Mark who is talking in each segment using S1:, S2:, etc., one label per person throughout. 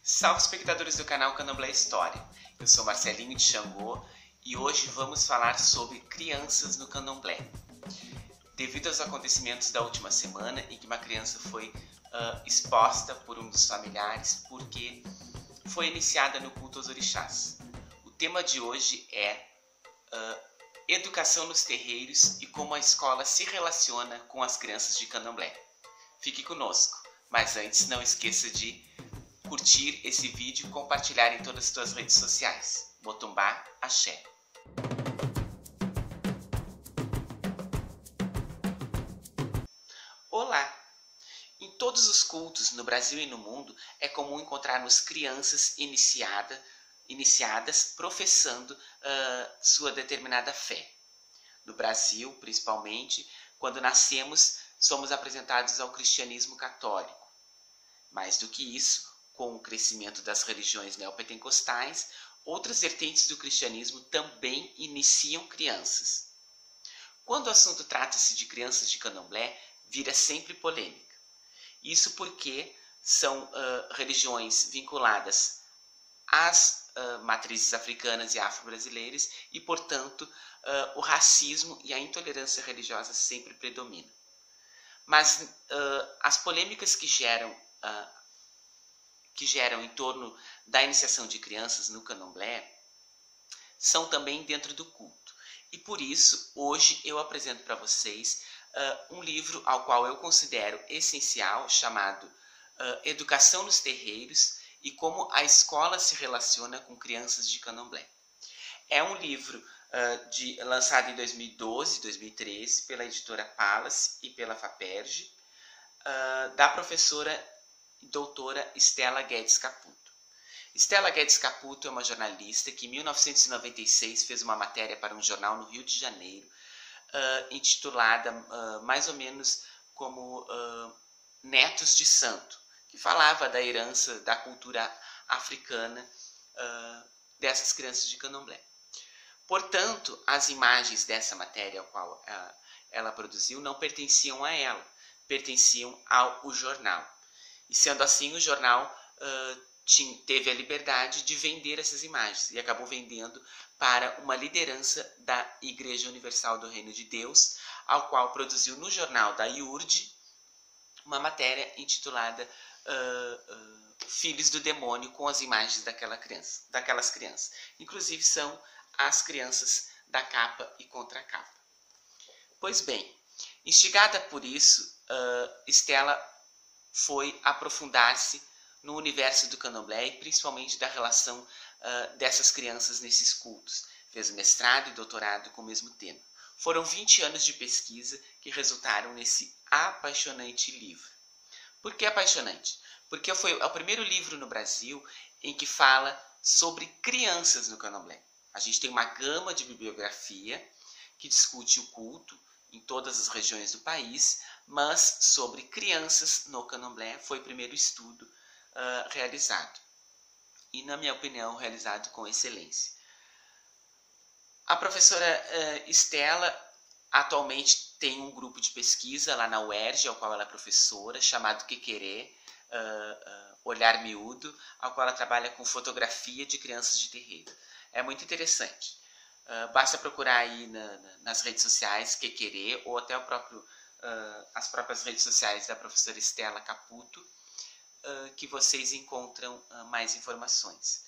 S1: Salve, espectadores do canal Candomblé História. Eu sou Marcelinho de Xangô e hoje vamos falar sobre crianças no Candomblé. Devido aos acontecimentos da última semana em que uma criança foi exposta por um dos familiares porque foi iniciada no culto aos orixás. O tema de hoje é educação nos terreiros e como a escola se relaciona com as crianças de Candomblé. Fique conosco, mas antes não esqueça de curtir esse vídeo e compartilhar em todas as suas redes sociais. Motumbá, axé. Olá! Em todos os cultos no Brasil e no mundo é comum encontrarmos crianças iniciadas professando sua determinada fé. No Brasil, principalmente, quando nascemos, somos apresentados ao cristianismo católico. Mais do que isso, com o crescimento das religiões neopentecostais, outras vertentes do cristianismo também iniciam crianças. Quando o assunto trata-se de crianças de Candomblé, vira sempre polêmica. Isso porque são religiões vinculadas às matrizes africanas e afro-brasileiras e, portanto, o racismo e a intolerância religiosa sempre predominam. Mas as polêmicas que geram em torno da iniciação de crianças no Candomblé são também dentro do culto. E por isso, hoje eu apresento para vocês um livro ao qual eu considero essencial, chamado Educação nos Terreiros e como a escola se relaciona com crianças de Candomblé. É um livro lançado em 2012, 2013, pela editora Palace e pela FAPERJ, da professora doutora Stella Guedes Caputo. Stella Guedes Caputo é uma jornalista que em 1996 fez uma matéria para um jornal no Rio de Janeiro, intitulada mais ou menos como Netos de Santo, que falava da herança da cultura africana dessas crianças de Candomblé. Portanto, as imagens dessa matéria a qual ela produziu não pertenciam a ela, pertenciam ao jornal. E sendo assim, o jornal teve a liberdade de vender essas imagens e acabou vendendo para uma liderança da Igreja Universal do Reino de Deus, ao qual produziu no jornal da IURD uma matéria intitulada Filhos do Demônio, com as imagens daquelas crianças. Inclusive são as crianças da capa e contracapa. Pois bem, instigada por isso, Stella foi aprofundar-se no universo do Candomblé e principalmente da relação dessas crianças nesses cultos. Fez mestrado e doutorado com o mesmo tema. Foram 20 anos de pesquisa que resultaram nesse apaixonante livro. Por que apaixonante? Porque foi o primeiro livro no Brasil em que fala sobre crianças no Candomblé. A gente tem uma gama de bibliografia que discute o culto em todas as regiões do país, mas sobre crianças no Candomblé foi o primeiro estudo realizado. E, na minha opinião, realizado com excelência. A professora Stella atualmente tem um grupo de pesquisa lá na UERJ, ao qual ela é professora, chamado Quequerê, Olhar Miúdo, ao qual ela trabalha com fotografia de crianças de terreiro. É muito interessante. Basta procurar aí nas redes sociais, Quequerê, ou até as próprias redes sociais da professora Stella Caputo, que vocês encontram mais informações.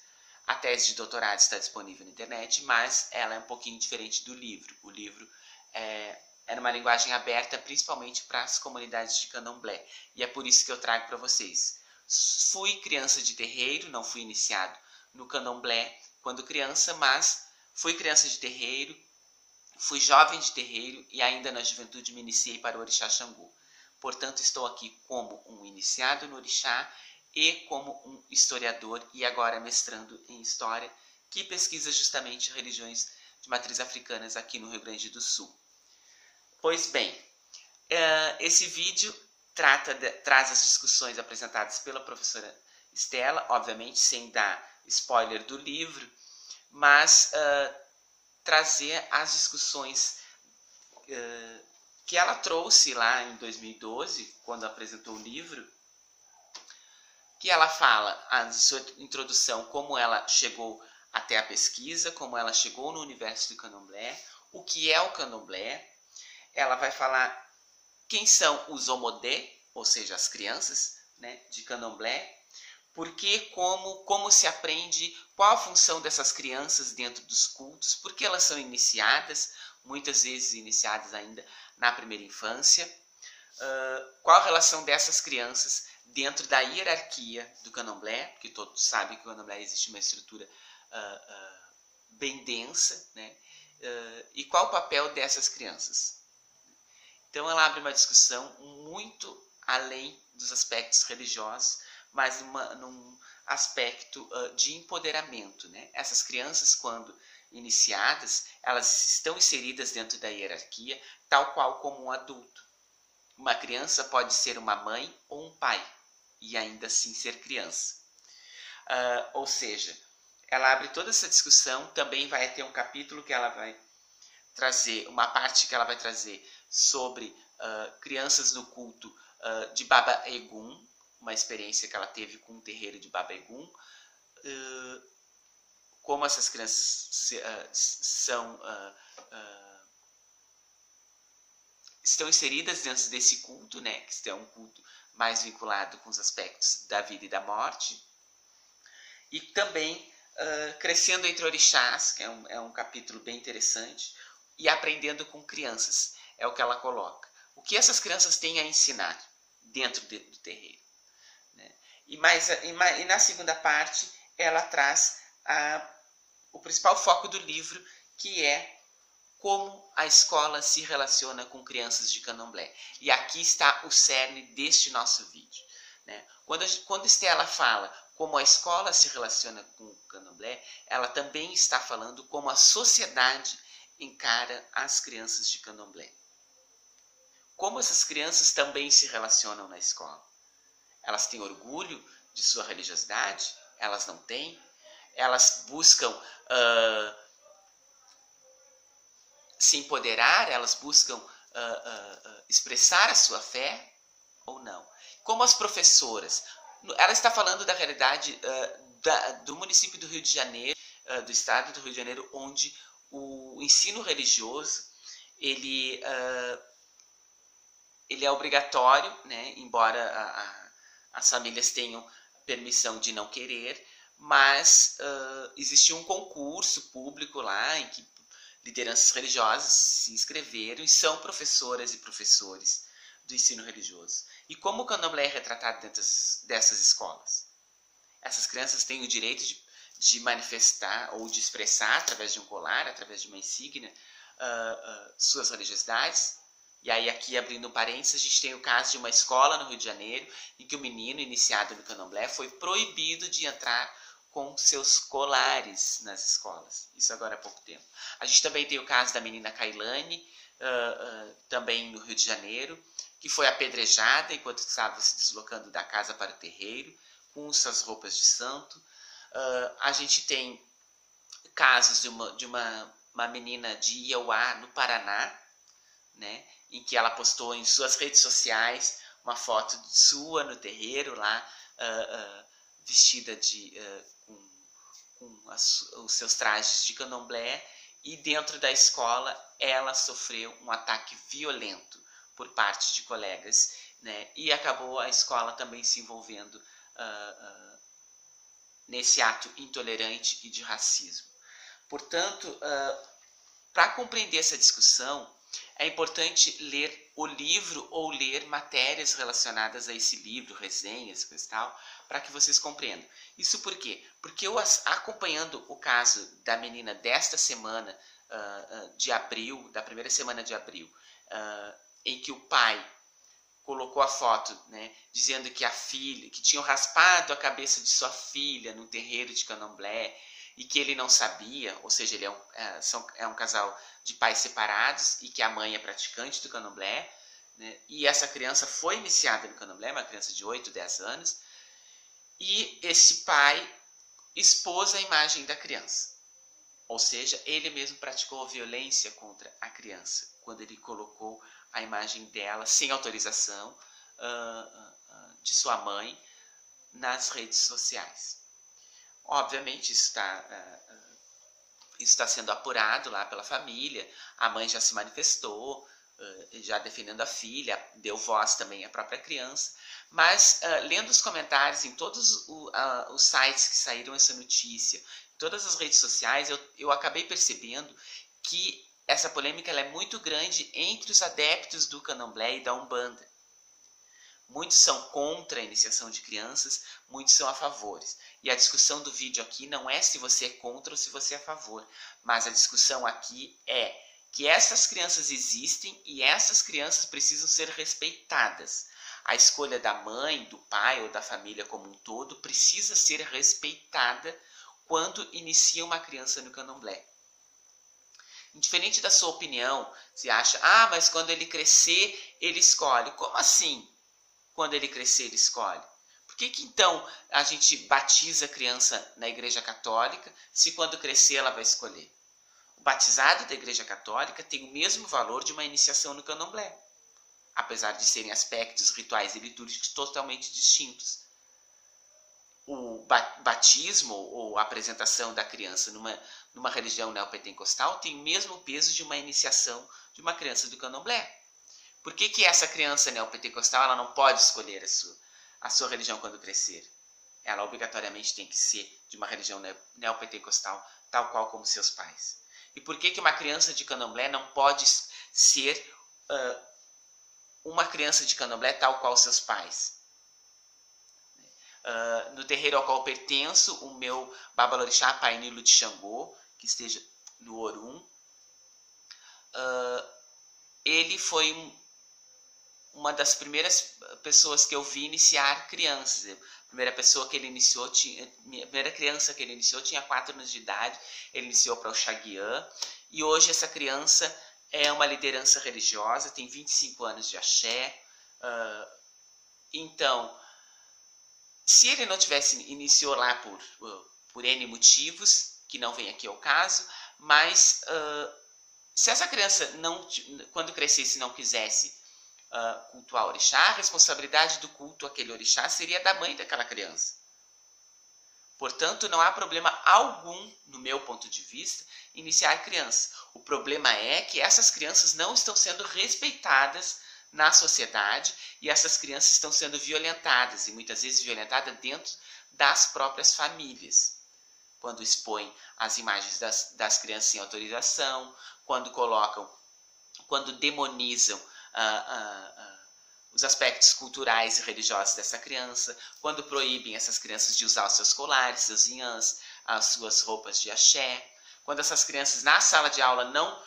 S1: A tese de doutorado está disponível na internet, mas ela é um pouquinho diferente do livro. O livro é numa linguagem aberta, principalmente para as comunidades de Candomblé. E é por isso que eu trago para vocês. Fui criança de terreiro, não fui iniciado no Candomblé quando criança, mas fui criança de terreiro, fui jovem de terreiro e ainda na juventude me iniciei para o Orixá Xangô. Portanto, estou aqui como um iniciado no Orixá e como um historiador e agora mestrando em História, que pesquisa justamente religiões de matriz africanas aqui no Rio Grande do Sul. Pois bem, esse vídeo traz as discussões apresentadas pela professora Stella, obviamente sem dar spoiler do livro, mas trazer as discussões que ela trouxe lá em 2012, quando apresentou o livro, que ela fala, a sua introdução, como ela chegou até a pesquisa, como ela chegou no universo do candomblé, o que é o candomblé. Ela vai falar quem são os omodé, ou seja, as crianças, né, de candomblé, porque, como se aprende, qual a função dessas crianças dentro dos cultos, por que elas são iniciadas, muitas vezes iniciadas ainda na primeira infância, qual a relação dessas crianças dentro da hierarquia do candomblé, porque todos sabem que o candomblé existe uma estrutura bem densa, né? E qual o papel dessas crianças. Então ela abre uma discussão muito além dos aspectos religiosos, mas num aspecto de empoderamento, né? Essas crianças, quando iniciadas, elas estão inseridas dentro da hierarquia, tal qual como um adulto. Uma criança pode ser uma mãe ou um pai, e ainda assim ser criança. Ou seja, ela abre toda essa discussão, também vai ter um capítulo que ela vai trazer, uma parte que ela vai trazer sobre crianças no culto de Baba Egum, uma experiência que ela teve com um terreiro de Baba Egum, como essas crianças estão inseridas dentro desse culto, né, que é um culto mais vinculado com os aspectos da vida e da morte, e também crescendo entre orixás, que é um capítulo bem interessante, e aprendendo com crianças, é o que ela coloca. O que essas crianças têm a ensinar dentro do terreiro. Né? E na segunda parte, ela traz o principal foco do livro, que é como a escola se relaciona com crianças de candomblé. E aqui está o cerne deste nosso vídeo. Né? Quando Estela fala como a escola se relaciona com o candomblé, ela também está falando como a sociedade encara as crianças de candomblé. Como essas crianças também se relacionam na escola. Elas têm orgulho de sua religiosidade? Elas não têm? Elas buscam se empoderar? Elas buscam expressar a sua fé? Ou não? Como as professoras? Ela está falando da realidade do município do Rio de Janeiro, do estado do Rio de Janeiro, onde o ensino religioso ele é obrigatório, né? Embora as famílias tenham permissão de não querer, mas existe um concurso público lá em que lideranças religiosas se inscreveram e são professoras e professores do ensino religioso. E como o candomblé é retratado dentro dessas escolas? Essas crianças têm o direito de manifestar ou de expressar através de um colar, através de uma insígnia, suas religiosidades. E aí aqui, abrindo um parênteses, a gente tem o caso de uma escola no Rio de Janeiro em que o menino iniciado no candomblé foi proibido de entrar com seus colares nas escolas. Isso agora há pouco tempo. A gente também tem o caso da menina Kailane, também no Rio de Janeiro, que foi apedrejada enquanto estava se deslocando da casa para o terreiro, com suas roupas de santo. A gente tem casos de uma menina de Iauá, no Paraná, né, em que ela postou em suas redes sociais uma foto sua no terreiro lá, vestida com os seus trajes de candomblé, e dentro da escola ela sofreu um ataque violento por parte de colegas, né, e acabou a escola também se envolvendo nesse ato intolerante e de racismo. Portanto, para compreender essa discussão, é importante ler o livro ou ler matérias relacionadas a esse livro, resenhas, coisa e tal, para que vocês compreendam. Isso por quê? Porque eu, acompanhando o caso da menina desta semana de abril, da primeira semana de abril, em que o pai colocou a foto, né, dizendo que a filha, que tinham raspado a cabeça de sua filha no terreiro de candomblé e que ele não sabia, ou seja, ele é um casal de pais separados e que a mãe é praticante do candomblé, né, e essa criança foi iniciada no candomblé, uma criança de 8, 10 anos, e esse pai expôs a imagem da criança. Ou seja, ele mesmo praticou violência contra a criança, quando ele colocou a imagem dela sem autorização de sua mãe nas redes sociais. Obviamente isso está sendo apurado lá pela família, a mãe já se manifestou, já defendendo a filha, deu voz também à própria criança, mas lendo os comentários em todos os sites que saíram essa notícia, em todas as redes sociais, eu acabei percebendo que essa polêmica ela é muito grande entre os adeptos do candomblé e da umbanda. Muitos são contra a iniciação de crianças, muitos são a favor. E a discussão do vídeo aqui não é se você é contra ou se você é a favor, mas a discussão aqui é que essas crianças existem e essas crianças precisam ser respeitadas. A escolha da mãe, do pai ou da família como um todo precisa ser respeitada quando inicia uma criança no candomblé. Indiferente da sua opinião, você acha, mas quando ele crescer, ele escolhe. Como assim? Quando ele crescer, ele escolhe. Por que então a gente batiza a criança na Igreja Católica se quando crescer ela vai escolher? O batizado da Igreja Católica tem o mesmo valor de uma iniciação no candomblé, apesar de serem aspectos rituais e litúrgicos totalmente distintos. O batismo ou a apresentação da criança numa religião neopentecostal tem o mesmo peso de uma iniciação de uma criança do candomblé. Por que essa criança neopentecostal ela não pode escolher a sua religião quando crescer? Ela obrigatoriamente tem que ser de uma religião neopentecostal, tal qual como seus pais. E por que uma criança de candomblé não pode ser uma criança de candomblé tal qual seus pais? No terreiro ao qual pertenço, o meu babalorixá, Pai Nilo de Xangô, que esteja no Orum, ele foi uma das primeiras pessoas que eu vi iniciar crianças. A primeira pessoa que ele iniciou, a primeira criança que ele iniciou tinha 4 anos de idade, ele iniciou para o Xaguiã, e hoje essa criança é uma liderança religiosa, tem 25 anos de axé. Então, se ele não iniciou lá por N motivos, que não vem aqui ao caso, mas se essa criança, quando crescesse, não quisesse cultuar o orixá, a responsabilidade do culto àquele orixá seria da mãe daquela criança. Portanto, não há problema algum, no meu ponto de vista, iniciar criança. O problema é que essas crianças não estão sendo respeitadas na sociedade e essas crianças estão sendo violentadas, e muitas vezes violentadas dentro das próprias famílias. Quando expõem as imagens das crianças sem autorização, quando demonizam os aspectos culturais e religiosos dessa criança, quando proíbem essas crianças de usar os seus colares, seus inhãs, as suas roupas de axé, quando essas crianças na sala de aula não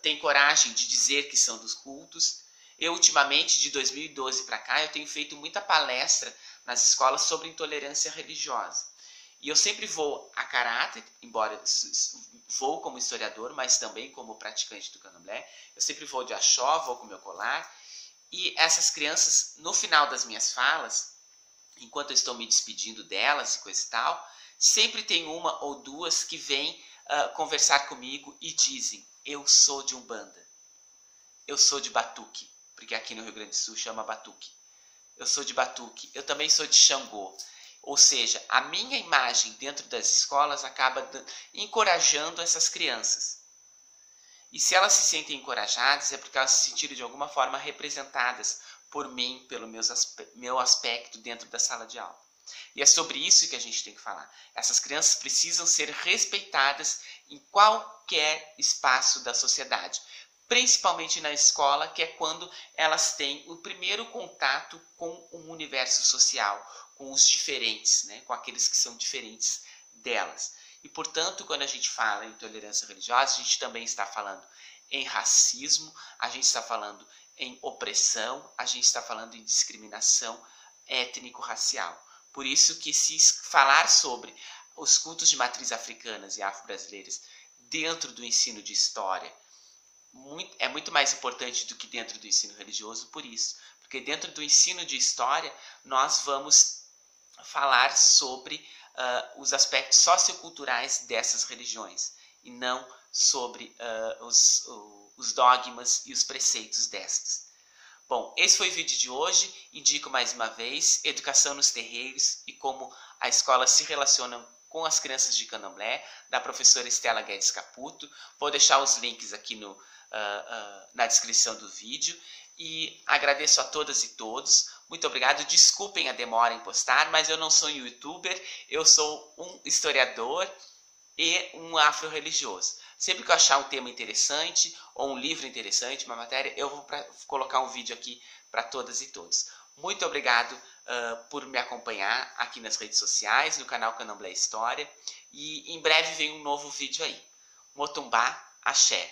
S1: têm coragem de dizer que são dos cultos. Eu, ultimamente, de 2012 para cá, eu tenho feito muita palestra nas escolas sobre intolerância religiosa. E eu sempre vou a caráter, embora vou como historiador, mas também como praticante do candomblé. Eu sempre vou de axó, vou com meu colar. E essas crianças, no final das minhas falas, enquanto eu estou me despedindo delas e coisa e tal, sempre tem uma ou duas que vêm conversar comigo e dizem: eu sou de Umbanda, eu sou de Batuque, porque aqui no Rio Grande do Sul chama Batuque. Eu sou de Batuque, eu também sou de Xangô. Ou seja, a minha imagem dentro das escolas acaba encorajando essas crianças. E se elas se sentem encorajadas, é porque elas se sentiram de alguma forma representadas por mim, pelo meu aspecto dentro da sala de aula. E é sobre isso que a gente tem que falar. Essas crianças precisam ser respeitadas em qualquer espaço da sociedade. Principalmente na escola, que é quando elas têm o primeiro contato com um universo social, com os diferentes, né? Com aqueles que são diferentes delas. E, portanto, quando a gente fala em intolerância religiosa, a gente também está falando em racismo, a gente está falando em opressão, a gente está falando em discriminação étnico-racial. Por isso que se falar sobre os cultos de matriz africanas e afro-brasileiras dentro do ensino de história é muito mais importante do que dentro do ensino religioso, por isso. Porque dentro do ensino de história, nós vamos falar sobre os aspectos socioculturais dessas religiões e não sobre os dogmas e os preceitos destas. Bom, esse foi o vídeo de hoje. Indico mais uma vez Educação nos Terreiros e como a escola se relaciona com as crianças de Candomblé, da professora Estela Guedes Caputo. Vou deixar os links aqui na descrição do vídeo. E agradeço a todas e todos. Muito obrigado. Desculpem a demora em postar, mas eu não sou um youtuber, eu sou um historiador e um afro-religioso. Sempre que eu achar um tema interessante, ou um livro interessante, uma matéria, eu vou colocar um vídeo aqui para todas e todos. Muito obrigado por me acompanhar aqui nas redes sociais, no canal Candomblé História. E em breve vem um novo vídeo aí. Motumbá, axé.